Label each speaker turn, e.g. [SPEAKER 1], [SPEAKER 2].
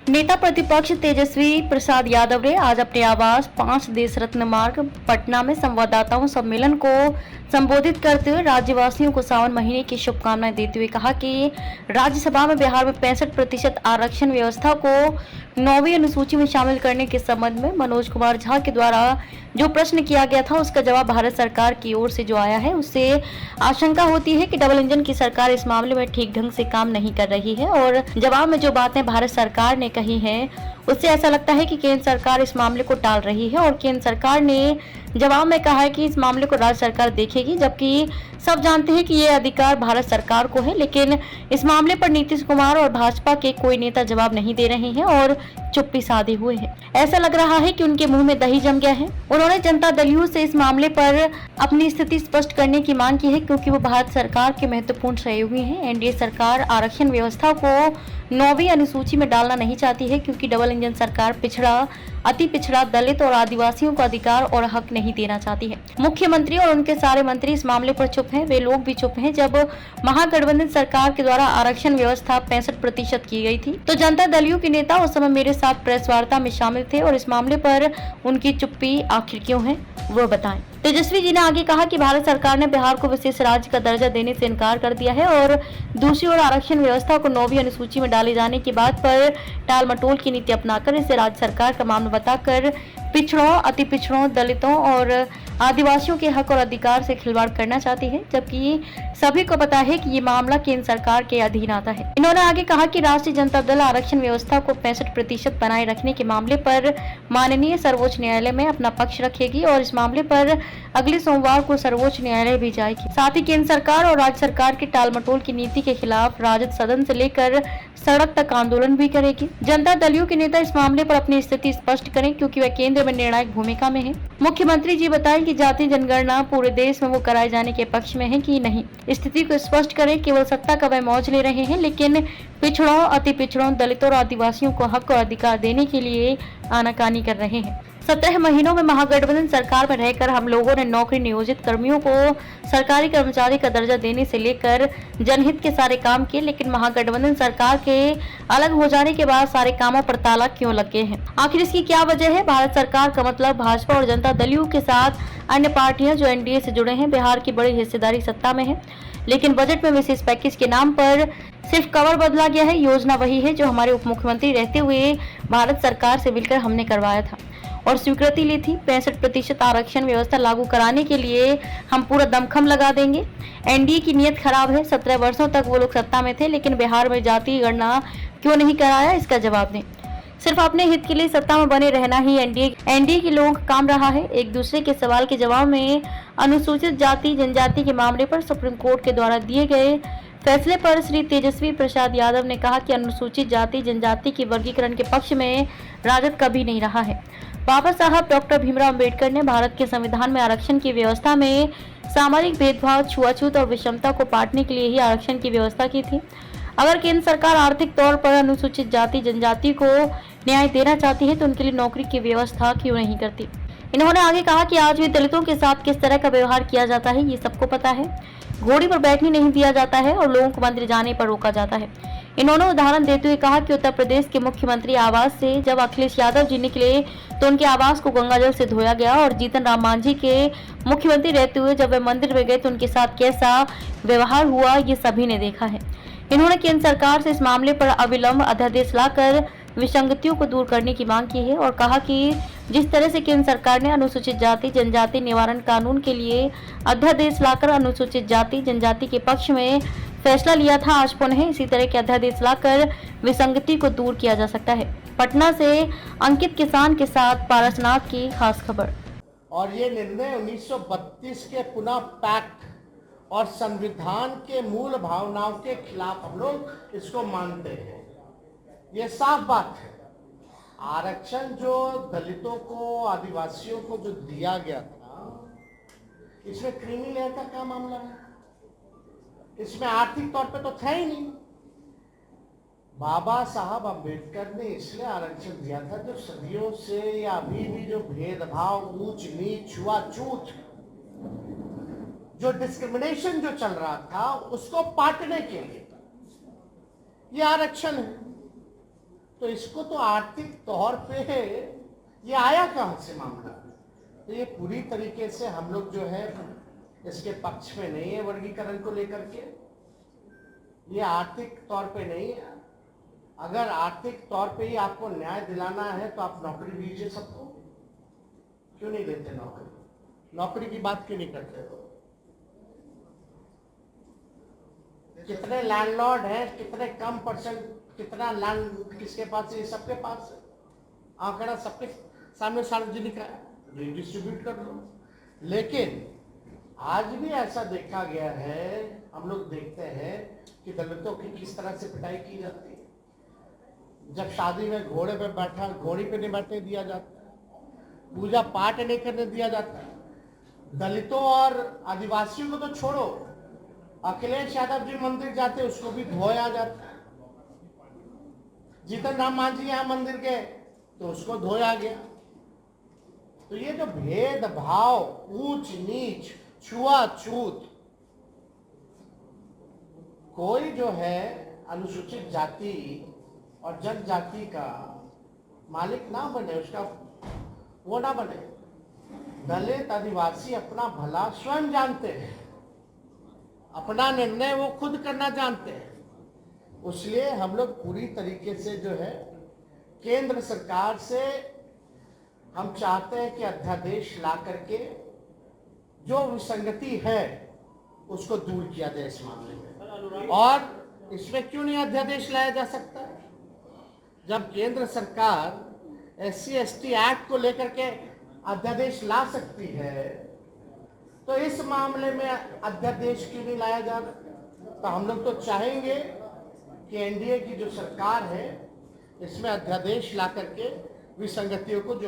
[SPEAKER 1] नेता प्रतिपक्ष तेजस्वी प्रसाद यादव ने आज अपने आवास 5 देश रत्न मार्ग पटना में संवाददाताओं सम्मेलन को संबोधित करते हुए राज्यवासियों को सावन महीने की शुभकामनाएं देते हुए कहा कि राज्यसभा में बिहार में 65% आरक्षण व्यवस्था को 9वीं अनुसूची में शामिल करने के संबंध में मनोज कुमार झा के द्वारा जो प्रश्न किया गया था उसका जवाब भारत सरकार की ओर से जो आया है उससे आशंका होती है कि डबल इंजन की सरकार इस मामले में ठीक ढंग से काम नहीं कर रही है और जवाब में जो बातें भारत सरकार ने कही हैं उससे ऐसा लगता है कि केंद्र सरकार इस मामले को टाल रही है और केंद्र सरकार ने जवाब में कहा है कि इस मामले को राज्य सरकार देखेगी, जबकि सब जानते हैं कि ये अधिकार भारत सरकार को है। लेकिन इस मामले पर नीतीश कुमार और भाजपा के कोई नेता जवाब नहीं दे रहे हैं और चुप्पी साधे हुए हैं। ऐसा लग रहा है कि उनके मुंह में दही जम गया है। उन्होंने जनता दल से इस मामले पर अपनी स्थिति स्पष्ट करने की मांग की है, क्योंकि वो भारत सरकार के महत्वपूर्ण सहयोगी हैं। एनडीए सरकार आरक्षण व्यवस्था को 9वीं अनुसूची में डालना नहीं चाहती है, क्योंकि डबल इंजन सरकार पिछड़ा, अति पिछड़ा, दलित और आदिवासियों को अधिकार और हक नहीं देना चाहती है। मुख्यमंत्री और उनके सारे मंत्री इस मामले पर चुप हैं। वे लोग भी चुप हैं। जब महागठबंधन सरकार के द्वारा आरक्षण व्यवस्था 65% की गई थी तो जनता दल के नेता उस समय मेरे साथ प्रेस वार्ता में शामिल थे और इस मामले पर उनकी चुप्पी आखिर क्यों है वो बताएं। तेजस्वी जी ने आगे कहा कि भारत सरकार ने बिहार को विशेष राज्य का दर्जा देने से इनकार कर दिया है और दूसरी ओर आरक्षण व्यवस्था को 9वीं अनुसूची में डाले जाने की बात पर टाल मटोल की नीति अपनाकर इसे राज्य सरकार का मामला बताकर पिछड़ों, अति पिछड़ों, दलितों और आदिवासियों के हक और अधिकार से खिलवाड़ करना चाहती है, जबकि सभी को पता है कि ये मामला केंद्र सरकार के अधीन आता है। इन्होंने आगे कहा कि राष्ट्रीय जनता दल आरक्षण व्यवस्था को 65% बनाए रखने के मामले पर माननीय सर्वोच्च न्यायालय में अपना पक्ष रखेगी और इस मामले पर अगले सोमवार को सर्वोच्च न्यायालय भी जाएगी। साथ ही केंद्र सरकार और राज्य सरकार की टालमटोल की नीति के खिलाफ राजद सदन से लेकर सड़क तक आंदोलन भी करेगी। जनता दलियों के नेता इस मामले पर अपनी स्थिति स्पष्ट करें, क्योंकि वह केंद्र में निर्णायक भूमिका में है। मुख्यमंत्री जी बताएं कि जातीय जनगणना पूरे देश में वो कराए जाने के पक्ष में है कि नहीं। स्थिति को स्पष्ट करें। केवल सत्ता का वह मौज ले रहे हैं, लेकिन पिछड़ों, अति पिछड़ों, दलितों और आदिवासियों को हक और अधिकार देने के लिए आनाकानी कर रहे हैं। 17 महीनों में महागठबंधन सरकार में रहकर हम लोगों ने नौकरी नियोजित कर्मियों को सरकारी कर्मचारी का दर्जा देने से लेकर जनहित के सारे काम किए, लेकिन महागठबंधन सरकार के अलग हो जाने के बाद सारे कामों पर ताला क्यों लगे हैं? आखिर इसकी क्या वजह है? भारत सरकार का मतलब भाजपा और जनता दल के साथ अन्य पार्टियां जो एनडीए से जुड़े हैं। बिहार की बड़ी हिस्सेदारी सत्ता में है, लेकिन बजट में विशेष पैकेज के नाम पर सिर्फ कवर बदला गया है। योजना वही है जो हमारे उप मुख्यमंत्री रहते हुए भारत सरकार से मिलकर हमने करवाया था और स्वीकृति ली थी। 65% आरक्षण व्यवस्था लागू कराने के लिए हम पूरा दमखम लगा देंगे। एनडीए की नीयत खराब है। 17 वर्षों तक वो लोग सत्ता में थे, लेकिन बिहार में जातीय गणना क्यों नहीं कराया, इसका जवाब दें। सिर्फ अपने हित के लिए सत्ता में बने रहना ही एनडीए के लोगों का काम रहा है। एक दूसरे के सवाल के जवाब में अनुसूचित जाति जनजाति के मामले पर सुप्रीम कोर्ट के द्वारा दिए गए फैसले पर श्री तेजस्वी प्रसाद यादव ने कहा कि अनुसूचित जाति जनजाति के वर्गीकरण के पक्ष में राजद कभी नहीं रहा है। बाबा साहब डॉक्टर भीमराव अम्बेडकर ने भारत के संविधान में आरक्षण की व्यवस्था में सामाजिक भेदभाव, छुआछूत और विषमता को पाटने के लिए ही आरक्षण की व्यवस्था की थी। अगर केंद्र सरकार आर्थिक तौर पर अनुसूचित जाति जनजाति को न्याय देना चाहती है तो उनके लिए नौकरी की व्यवस्था क्यों नहीं करती? इन्होंने आगे कहा कि आज भी दलितों के साथ किस तरह का व्यवहार किया जाता है ये सबको पता है। घोड़ी पर बैठने नहीं दिया जाता है और लोगों को मंदिर जाने पर रोका जाता है। इन्होंने उदाहरण देते हुए कहा कि उत्तर प्रदेश के मुख्यमंत्री आवास से जब अखिलेश यादव जी निकले तो उनके आवास को गंगाजल से धोया गया और जीतन राम मांझी के मुख्यमंत्री रहते हुए जब वे मंदिर में गए तो उनके साथ कैसा व्यवहार हुआ ये सभी ने देखा है। इन्होंने केंद्र सरकार से इस मामले पर अविलंब अध्यादेश लाकर विसंगतियों को दूर करने की मांग की है और कहा कि जिस तरह से केंद्र सरकार ने अनुसूचित जाति जनजाति निवारण कानून के लिए अध्यादेश लाकर अनुसूचित जाति जनजाति के पक्ष में फैसला लिया था, आज पुनः इसी तरह के अध्यादेश लाकर विसंगति को दूर किया जा सकता है। पटना से अंकित किसान के साथ पारसनाथ की खास खबर।
[SPEAKER 2] और ये निर्णय 1932 के पुनः पैक्ट और संविधान के मूल भावनाओं के खिलाफ हम लोग इसको मानते हैं। ये साफ बात है। आरक्षण जो दलितों को, आदिवासियों को जो दिया गया था, इसमें क्रीमी लेयर का क्या मामला है? इसमें आर्थिक तौर पे तो था ही नहीं। बाबा साहब अम्बेडकर ने इसलिए आरक्षण दिया था जो सदियों से या अभी भी जो भेदभाव, ऊंच नीच, छुआछूत, जो डिस्क्रिमिनेशन जो चल रहा था उसको पाटने के लिए ये आरक्षण है। तो इसको तो आर्थिक तौर पे ये आया कहां से मामला। तो ये पूरी तरीके से हम लोग जो है इसके पक्ष में नहीं है वर्गीकरण को लेकर के। ये आर्थिक तौर पे नहीं है। अगर आर्थिक तौर पे ही आपको न्याय दिलाना है तो आप नौकरी दीजिए सबको। क्यों नहीं देते नौकरी? नौकरी की बात क्यों नहीं करते हो? कितने लैंडलॉर्ड हैं, कितने कम परसेंट, कितना लैंड किसके पास है? सबके पास है। आंकड़ा सबके सामने सार्वजनिक है, डिस्ट्रीब्यूट कर दो। लेकिन आज भी ऐसा देखा गया है, हम लोग देखते हैं कि दलितों की किस तरह से पिटाई की जाती है। जब शादी में घोड़े पे बैठा, घोड़ी पे नहीं बैठने दिया जाता, पूजा पाठ नहीं करने दिया जाता। दलितों और आदिवासियों को तो छोड़ो, अखिलेश यादव जी मंदिर जाते उसको भी धोया जाता है। जीतन राम मांझी यहाँ मंदिर गए तो उसको धोया गया। तो ये जो भेदभाव, ऊंच नीच, छुआछूत, कोई जो है अनुसूचित जाति और जनजाति का मालिक ना बने, उसका वो ना बने। दलित आदिवासी अपना भला स्वयं जानते हैं, अपना निर्णय वो खुद करना जानते हैं। इसलिए हम लोग पूरी तरीके से जो है केंद्र सरकार से हम चाहते हैं कि अध्यादेश ला करके जो विसंगति है उसको दूर किया जाए इस मामले में। और इसमें क्यों नहीं अध्यादेश लाया जा सकता? जब केंद्र सरकार SC/ST एक्ट को लेकर के अध्यादेश ला सकती है तो इस मामले में अध्यादेश क्यों नहीं लाया जा रहा? तो हम लोग तो चाहेंगे कि NDA की जो सरकार है इसमें अध्यादेश ला करके विसंगतियों को जो